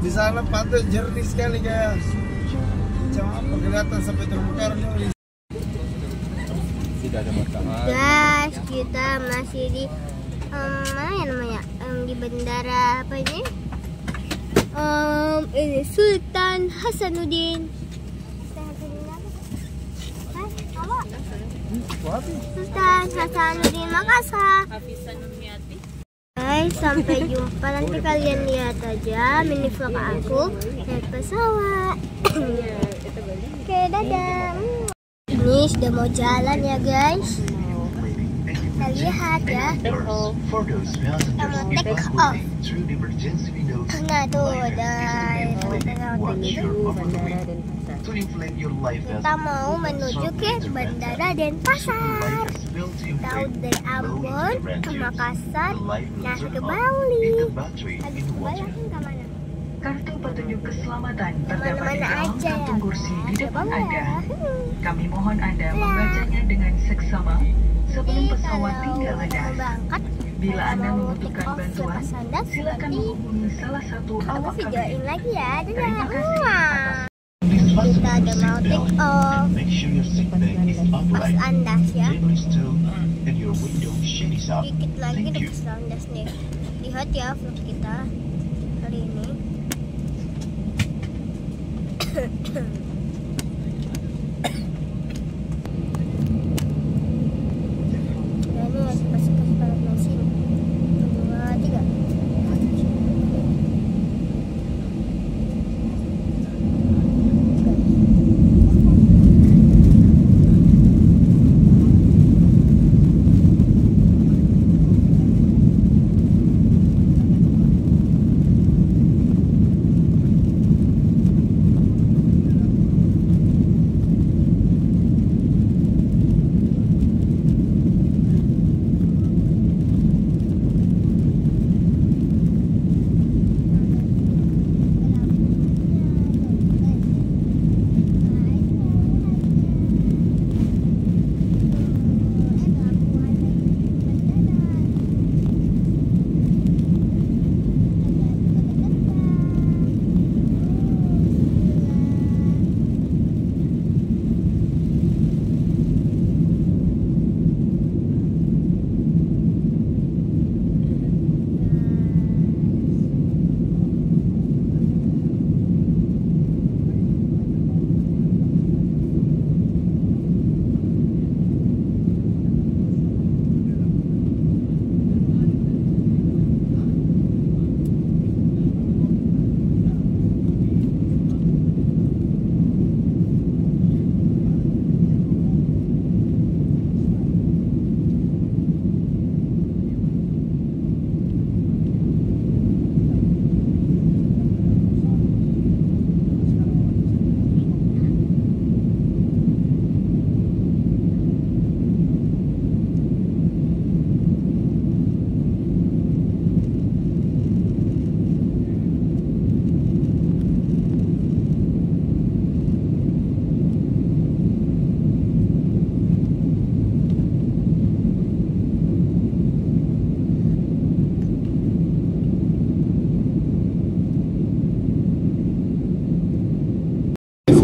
Di sana pantai jernih sekali guys. Cuma apa kelihatan sampai terumbu karang ini. Tidak ada matahari. Guys, kita masih di mana ya namanya? Di bandara apa ini? Ini Sultan Hasanuddin. Sultan Hasanuddin Makassar. Guys, sampai jumpa. Nanti kalian lihat aja mini vlog aku naik pesawat. Oke, dadah. Ini sudah mau jalan ya guys. Kita lihat ya. Kita mau take off. Nah tuh ada kita mau menuju ke Bandara Denpasar. Kita dari Ambon ke Makassar, nah ke Bali. Habis ke Bali ke mana? Kartu petunjuk keselamatan terdapat di Kemana-mana dalam aja ya, kantung kursi di depan Coba Anda. ya. Kami mohon Anda membacanya dengan seksama sebelum pesawat tinggal landas. Bila Anda membutuhkan bantuan, silakan menghubungi salah satu Aku awak kabin. videoin lagi ya. Terima kasih Dadah. atas Kita ada mau take off. Pas andas ya. Dikit lagi udah pas landas nih. Lihat ya vlog kita hari ini. Dan ini masih kasih panas mesin. 2, 3.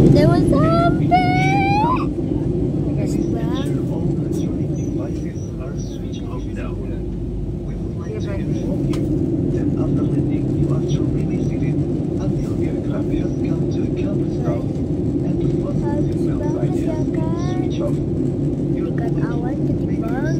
Dewa sampai. Dekat awal ketimbangan.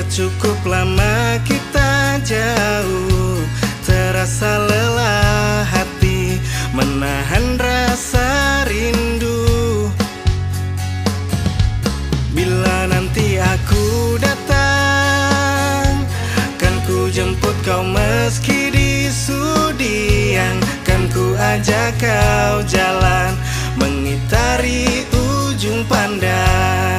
Sudah cukup lama kita jauh, terasa lelah hati menahan rasa rindu. Bila nanti aku datang, kan ku jemput kau meski di Sudiang. Kan ku ajak kau jalan mengitari ujung pandang.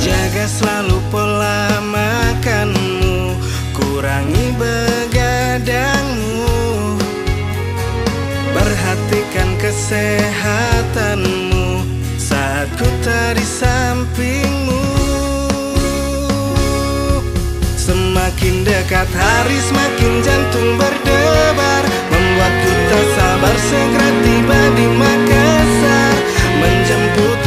Jaga selalu pola makanmu, kurangi begadangmu. Perhatikan kesehatanmu saat ku tak di sampingmu. Semakin dekat hari semakin jantung berdebar, membuatku tak sabar segera tiba di Makassar, menjemput